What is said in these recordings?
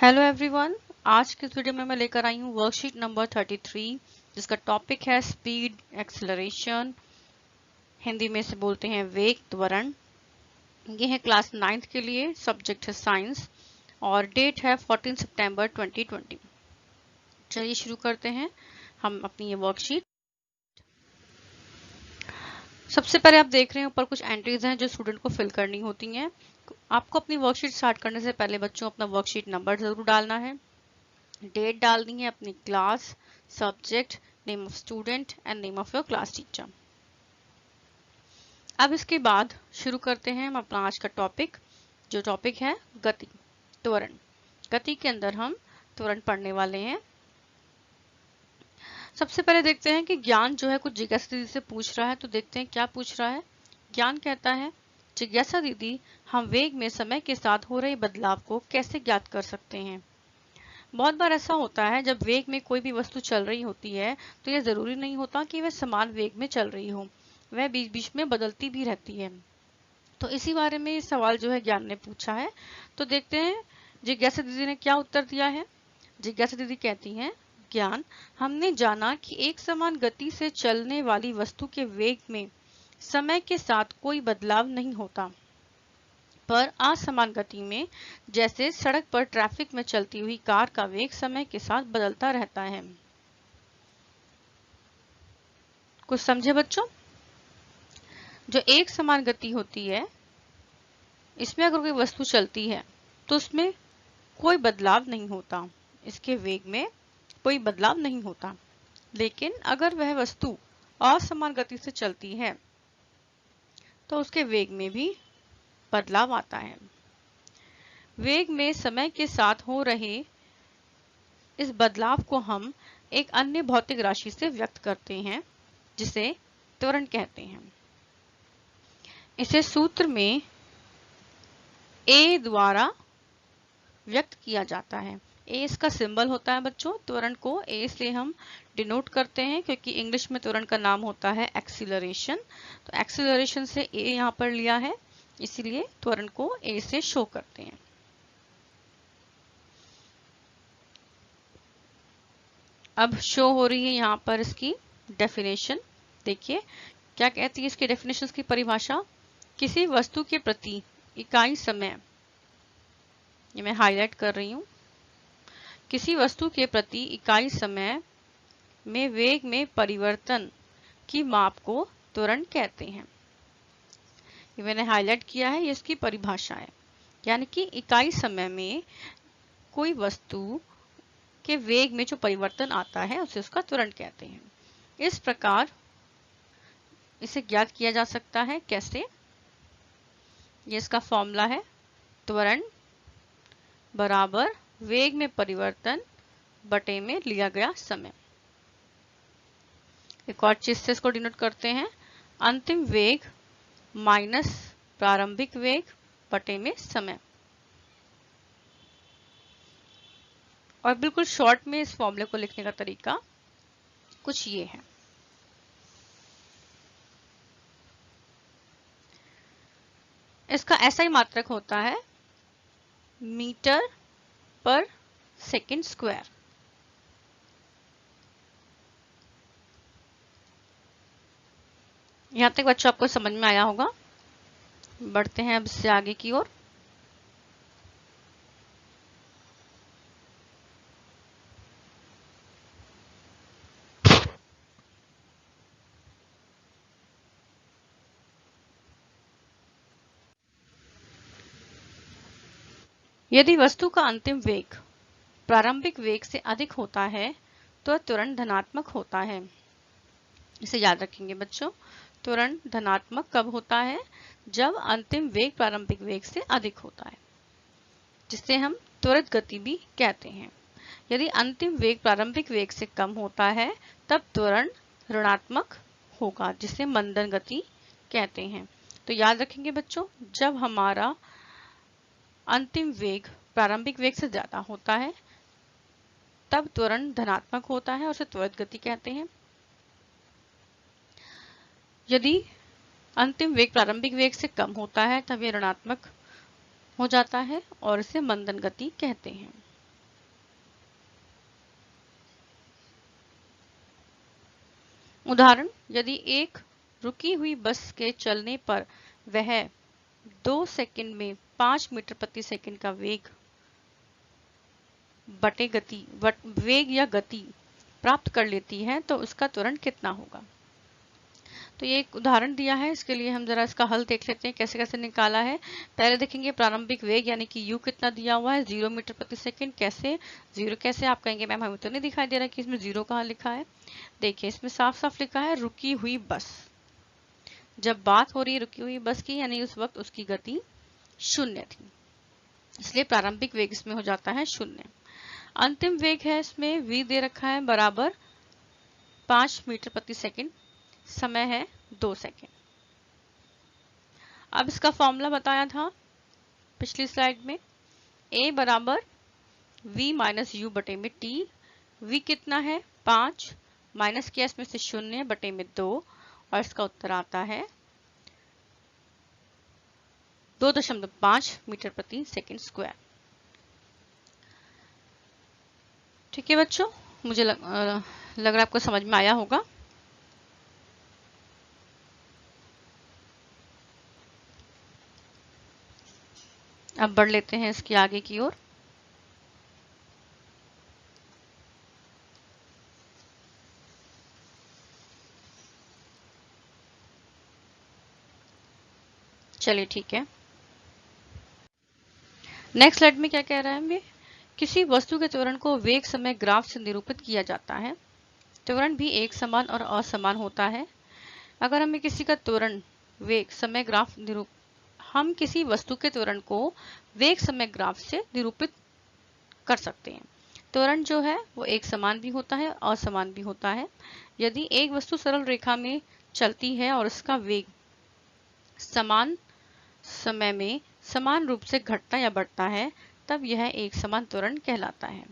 Hello everyone, आज के इस वीडियो में मैं लेकर आई हूँ वर्कशीट नंबर 33 जिसका टॉपिक है स्पीड एक्सेलरेशन। हिंदी में से बोलते हैं वेग त्वरण। ये है क्लास 9th के लिए, सब्जेक्ट है साइंस और डेट है 14 सितंबर 2020। चलिए शुरू करते हैं हम अपनी ये वर्कशीट। सबसे पहले आप देख रहे हैं ऊपर कुछ एंट्रीज हैं जो स्टूडेंट को फिल करनी होती हैं। आपको अपनी वर्कशीट स्टार्ट करने से पहले बच्चों अपना वर्कशीट नंबर जरूर डालना है, डेट डालनी है, अपनी class, subject, name of student and name of your class teacher. अब इसके बाद शुरू करते हैं हम अपना आज का टॉपिक, जो टॉपिक है गति, त्वरण। गति के अंदर हम त्वरण पढ़ने वाले हैं। सबसे पहले देखते हैं कि ज्ञान जो है कुछ जिज्ञासा दीदी से पूछ रहा है, तो देखते हैं क्या पूछ रहा है। ज्ञान कहता है, जिज्ञासा दीदी, हम वेग में समय के साथ हो रहे बदलाव को कैसे ज्ञात कर सकते हैं। बहुत बार ऐसा होता है जब वेग में कोई भी वस्तु चल रही होती है तो यह जरूरी नहीं होता कि वह समान वेग में चल रही हो, वह बीच बीच में बदलती भी रहती है। तो इसी बारे में ये सवाल जो है ज्ञान ने पूछा है। तो देखते हैं जिज्ञासा दीदी ने क्या उत्तर दिया है। जिज्ञासा दीदी कहती हैं, ज्ञान, हमने जाना कि एक समान गति से चलने वाली वस्तु के वेग में समय के साथ कोई बदलाव नहीं होता, पर असमान गति में, जैसे सड़क पर ट्रैफिक में चलती हुई कार का वेग समय के साथ बदलता रहता है। कुछ समझे बच्चों? जो एक समान गति होती है, इसमें अगर कोई वस्तु चलती है तो उसमें कोई बदलाव नहीं होता, इसके वेग में कोई बदलाव नहीं होता। लेकिन अगर वह वस्तु असमान गति से चलती है तो उसके वेग में भी बदलाव आता है। वेग में समय के साथ हो रहे इस बदलाव को हम एक अन्य भौतिक राशि से व्यक्त करते हैं, जिसे त्वरण कहते हैं। इसे सूत्र में A द्वारा व्यक्त किया जाता है। A इसका सिंबल होता है बच्चों। त्वरण को A से हम डिनोट करते हैं क्योंकि इंग्लिश में त्वरण का नाम होता है एक्सीलरेशन। तो एक्सीलरेशन से A यहाँ पर लिया है, इसीलिए त्वरण को A से शो करते हैं। अब शो हो रही है यहाँ पर इसकी डेफिनेशन। देखिए क्या कहती है इसके डेफिनेशन की परिभाषा। किसी वस्तु के प्रति इकाई समय, ये मैं हाईलाइट कर रही हूँ, किसी वस्तु के प्रति इकाई समय में वेग में परिवर्तन की माप को त्वरण कहते हैं। ये मैंने हाईलाइट किया है, ये इसकी परिभाषा है। यानी कि इकाई समय में कोई वस्तु के वेग में जो परिवर्तन आता है उसे उसका त्वरण कहते हैं। इस प्रकार इसे ज्ञात किया जा सकता है। कैसे? ये इसका फॉर्मूला है, त्वरण बराबर वेग में परिवर्तन बटे में लिया गया समय। एक और चीज से इसको डिनोट करते हैं, अंतिम वेग माइनस प्रारंभिक वेग बटे में समय। और बिल्कुल शॉर्ट में इस फॉर्मूले को लिखने का तरीका कुछ ये है। इसका ऐसा ही मात्रक होता है मीटर पर सेकंड स्क्वायर। यहां तक बच्चों आपको समझ में आया होगा। बढ़ते हैं अब इससे आगे की ओर। यदि वस्तु का अंतिम वेग प्रारंभिक वेग से अधिक होता है तो त्वरण धनात्मक होता है। इसे याद रखेंगे बच्चों। त्वरण धनात्मक कब होता है? जब अंतिम वेग प्रारंभिक वेग से अधिक होता है, जिसे हम त्वरित गति भी कहते हैं। यदि अंतिम वेग प्रारंभिक वेग से कम होता है तब त्वरण ऋणात्मक होगा, जिसे मंदन गति कहते हैं। तो याद रखेंगे बच्चों, जब हमारा अंतिम वेग प्रारंभिक वेग से ज्यादा होता है तब त्वरण धनात्मक होता है और उसे त्वरित गति कहते हैं। यदि अंतिम वेग प्रारंभिक वेग से कम होता है तब यह ऋणात्मक हो जाता है और इसे मंदन गति कहते हैं। उदाहरण, यदि एक रुकी हुई बस के चलने पर वह 2 सेकंड में 5 मीटर प्रति सेकंड का वेग या गति प्राप्त कर लेती है तो उसका त्वरण कितना होगा। तो ये एक उदाहरण दिया है, इसके लिए हम जरा इसका हल देख लेते हैं कैसे कैसे निकाला है। पहले देखेंगे प्रारंभिक वेग यानी कि u कितना दिया हुआ है, 0 मीटर प्रति सेकंड। कैसे जीरो, कैसे आप कहेंगे मैम हमें तो नहीं दिखाई दे रहा कि इसमें जीरो कहाँ लिखा है। देखिए इसमें साफ साफ लिखा है रुकी हुई बस। जब बात हो रही है रुकी हुई बस की यानी उस वक्त उसकी गति 0 थी, इसलिए प्रारंभिक वेग इसमें हो जाता है 0। अंतिम वेग है इसमें v दे रखा है बराबर 5 मीटर प्रति सेकंड, समय है 2 सेकंड। अब इसका फॉर्मूला बताया था पिछली स्लाइड में, a बराबर v माइनस यू बटे में t। v कितना है 5, माइनस किया इसमें से 0 बटे में 2 और इसका उत्तर आता है 2.5 मीटर प्रति सेकंड स्क्वायर। ठीक है बच्चों, मुझे लग रहा है आपको समझ में आया होगा। अब बढ़ लेते हैं इसकी आगे की ओर। चलिए ठीक है, नेक्स्ट स्लाइड में क्या कह रहा है हमें, किसी वस्तु के त्वरण को वेग समय ग्राफ से निरूपित किया जाता है। त्वरण भी एक समान और असमान होता है। अगर हमें किसी का त्वरण वेग समय ग्राफ हम किसी वस्तु के त्वरण को वेग समय ग्राफ से निरूपित कर सकते हैं। त्वरण जो है वो एक समान भी होता है, असमान भी होता है। यदि एक वस्तु सरल रेखा में चलती है और उसका वेग समान समय में समान रूप से घटता या बढ़ता है, तब यह एक समान त्वरण कहलाता है।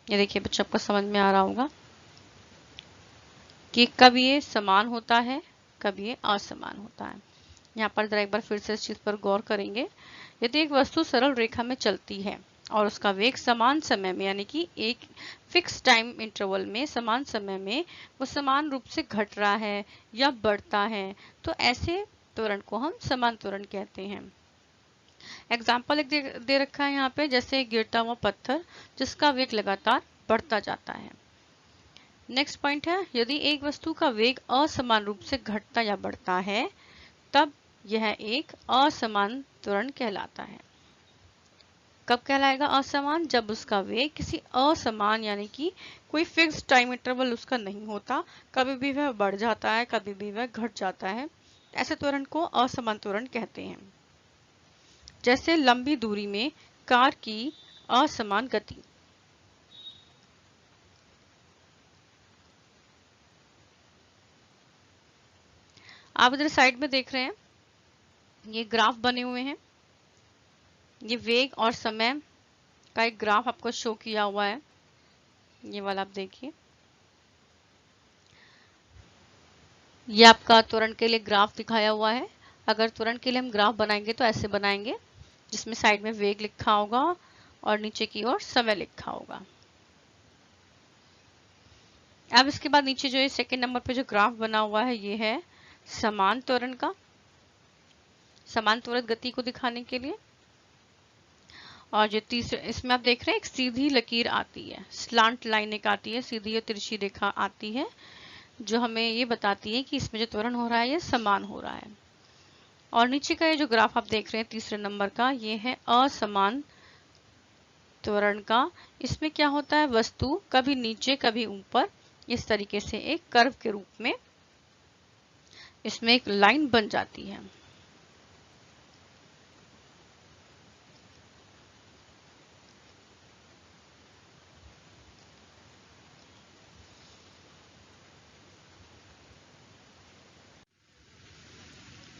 ये देखिए बच्चों, आपको समझ में आ रहा होगा कि कब ये समान होता है, कब ये असमान होता है। यहाँ पर जरा एक बार फिर से इस चीज पर गौर करेंगे। यदि एक वस्तु सरल रेखा में चलती है और उसका वेग समान समय में यानी कि एक फिक्स टाइम इंटरवल में समान समय में वो समान रूप से घट रहा है या बढ़ता है, तो ऐसे त्वरण को हम समान त्वरण कहते हैं। एग्जाम्पल एक दे रखा है यहाँ पे, जैसे गिरता हुआ पत्थर जिसका वेग लगातार बढ़ता जाता है। नेक्स्ट पॉइंट है, यदि एक वस्तु का वेग असमान रूप से घटता या बढ़ता है तब यह एक असमान त्वरण कहलाता है। कब कहलाएगा असमान, जब उसका वेग किसी असमान यानी कि कोई फिक्स टाइम इंटरवल उसका नहीं होता, कभी भी वह बढ़ जाता है कभी भी वह घट जाता है। ऐसे त्वरण को असमान त्वरण कहते हैं। जैसे लंबी दूरी में कार की असमान गति। आप इधर साइड में देख रहे हैं ये ग्राफ बने हुए हैं, ये वेग और समय का एक ग्राफ आपको शो किया हुआ है। ये वाला आप देखिए, ये आपका त्वरण के लिए ग्राफ दिखाया हुआ है। अगर त्वरण के लिए हम ग्राफ बनाएंगे तो ऐसे बनाएंगे, जिसमें साइड में वेग लिखा होगा और नीचे की ओर समय लिखा होगा। अब इसके बाद नीचे जो ये सेकंड नंबर पे जो ग्राफ बना हुआ है ये है समान त्वरण का, समान त्वरित गति को दिखाने के लिए। और जो तीसरे इसमें आप देख रहे हैं एक सीधी लकीर आती है, स्लांट लाइन एक आती है, सीधी या तिरछी रेखा आती है जो हमें ये बताती है कि इसमें जो त्वरण हो रहा है ये समान हो रहा है। और नीचे का ये जो ग्राफ आप देख रहे हैं तीसरे नंबर का, ये है असमान त्वरण का। इसमें क्या होता है, वस्तु कभी नीचे कभी ऊपर इस तरीके से एक कर्व के रूप में इसमें एक लाइन बन जाती है।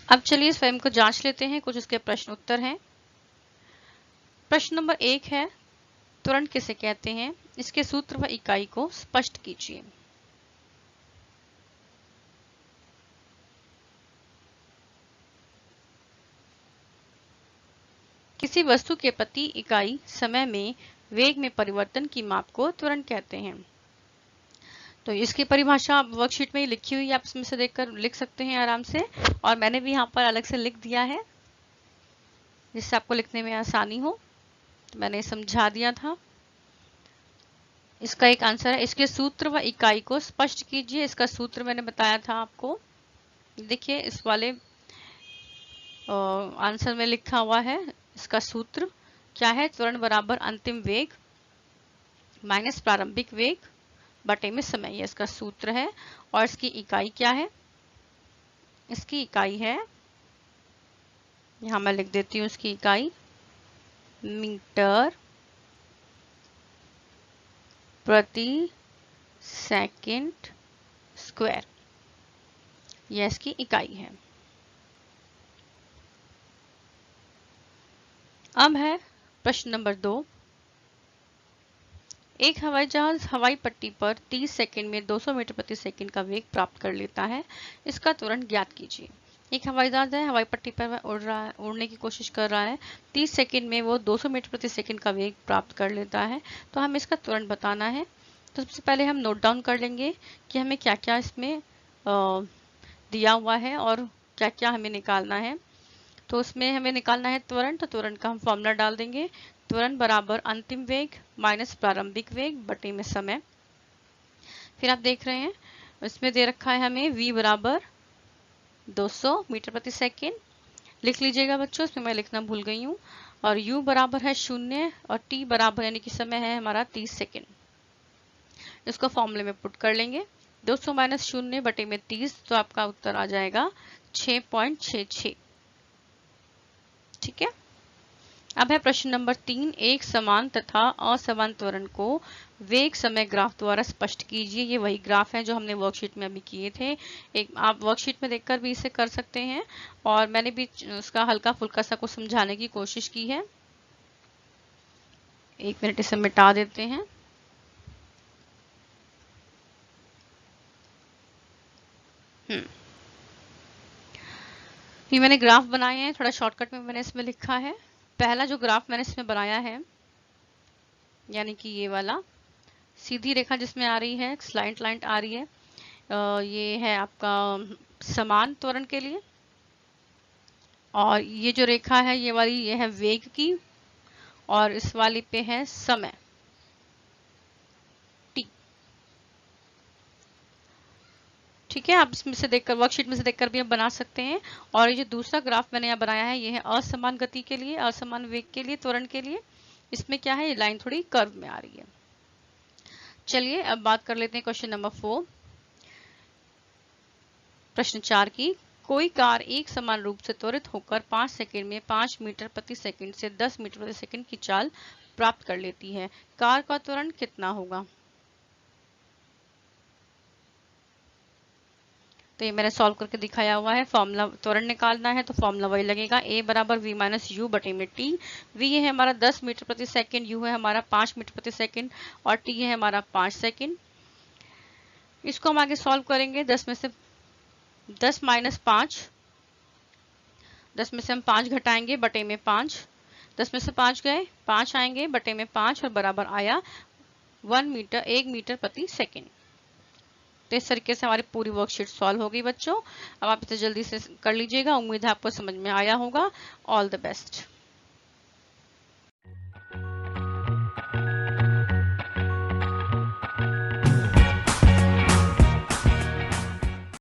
अब चलिए स्वयं को जांच लेते हैं, कुछ इसके प्रश्न उत्तर हैं। प्रश्न नंबर 1 है, त्वरण किसे कहते हैं, इसके सूत्र व इकाई को स्पष्ट कीजिए। किसी वस्तु के प्रति इकाई समय में वेग में परिवर्तन की माप को त्वरण कहते हैं। तो इसकी परिभाषा वर्कशीट में ही लिखी हुई है, आप इसमें से देखकर लिख सकते हैं आराम से, और मैंने भी यहाँ पर अलग से लिख दिया है जिससे आपको लिखने में आसानी हो। तो मैंने समझा दिया था। इसका एक आंसर है, इसके सूत्र व इकाई को स्पष्ट कीजिए। इसका सूत्र मैंने बताया था आपको, देखिए इस वाले आंसर में लिखा हुआ है। इसका सूत्र क्या है? त्वरण बराबर अंतिम वेग माइनस प्रारंभिक वेग बटे में समय, ये इसका सूत्र है। और इसकी इकाई क्या है? इसकी इकाई है, यहां मैं लिख देती हूँ इसकी इकाई, मीटर प्रति सेकंड स्क्वायर, यह इसकी इकाई है। अब है प्रश्न नंबर 2। एक हवाई जहाज हवाई पट्टी पर 30 सेकंड में 200 मीटर प्रति सेकंड का वेग प्राप्त कर लेता है, इसका त्वरण ज्ञात कीजिए। एक हवाई जहाज है, हवाई पट्टी पर उड़ने की कोशिश कर रहा है, 30 सेकंड में वो 200 मीटर प्रति सेकंड का वेग प्राप्त कर लेता है, तो हमें इसका त्वरण बताना है। तो सबसे पहले हम नोट डाउन कर लेंगे कि हमें क्या क्या इसमें दिया हुआ है और क्या क्या हमें निकालना है। तो उसमें हमें निकालना है त्वरण, तो त्वरण का हम फॉर्मूला डाल देंगे, त्वरण बराबर अंतिम वेग माइनस प्रारंभिक वेग बटे में समय। फिर आप देख रहे हैं इसमें दे रखा है हमें v बराबर 200 मीटर प्रति सेकंड, लिख लीजिएगा बच्चों, इसमें मैं लिखना भूल गई हूँ। और u बराबर है 0 और t बराबर यानी कि समय है हमारा 30 सेकंड। इसको फॉर्मूले में पुट कर लेंगे, 200 माइनस 0 बटे में 30, तो आपका उत्तर आ जाएगा 6.66। ठीक है। अब है प्रश्न नंबर 3। एक समान तथा असमान त्वरण को वेग समय ग्राफ द्वारा स्पष्ट कीजिए। ये वही ग्राफ है जो हमने वर्कशीट में अभी किए थे। एक आप वर्कशीट में देखकर भी इसे कर सकते हैं, और मैंने भी उसका हल्का फुल्का सा को समझाने की कोशिश की है। 1 मिनट इसे मिटा देते हैं। ये मैंने ग्राफ बनाए हैं, थोड़ा शॉर्टकट में मैंने इसमें लिखा है। पहला जो ग्राफ मैंने इसमें बनाया है, यानी कि ये वाला सीधी रेखा जिसमें आ रही है, स्लाइंट लाइन आ रही है, ये है आपका समान त्वरण के लिए, और ये जो रेखा है ये वाली, ये है वेग की, और इस वाली पे है समय t। ठीक है, आप इसमें से देखकर, वर्कशीट में से देखकर भी आप बना सकते हैं। और ये जो दूसरा ग्राफ मैंने यहाँ बनाया है, ये है असमान गति के लिए, असमान वेग के लिए, त्वरण के लिए। इसमें क्या है, ये लाइन थोड़ी कर्व में आ रही है। चलिए अब बात कर लेते हैं क्वेश्चन नंबर 4, प्रश्न 4 की। कोई कार एक समान रूप से त्वरित होकर 5 सेकंड में 5 मीटर प्रति सेकंड से 10 मीटर प्रति सेकंड की चाल प्राप्त कर लेती है, कार का त्वरण कितना होगा? तो ये मैंने सॉल्व करके दिखाया हुआ है। फॉर्मूला, त्वरण निकालना है तो फॉर्मूला वही लगेगा, a बराबर v माइनस यू बटे में t। v है हमारा 10 मीटर प्रति सेकंड, u है हमारा 5 मीटर प्रति सेकंड, और t है हमारा 5 सेकंड। इसको हम आगे सॉल्व करेंगे। 10 में से 10 माइनस 5, 10 में से हम 5 घटाएंगे, बटे में 5, 10 में से 5 गए, 5 आएंगे, बटे में 5, और बराबर आया 1 मीटर प्रति सेकंड। तो इस तरीके से हमारी पूरी वर्कशीट सॉल्व हो गई बच्चों। अब आप इसे जल्दी से कर लीजिएगा। उम्मीद है आपको समझ में आया होगा। All the best.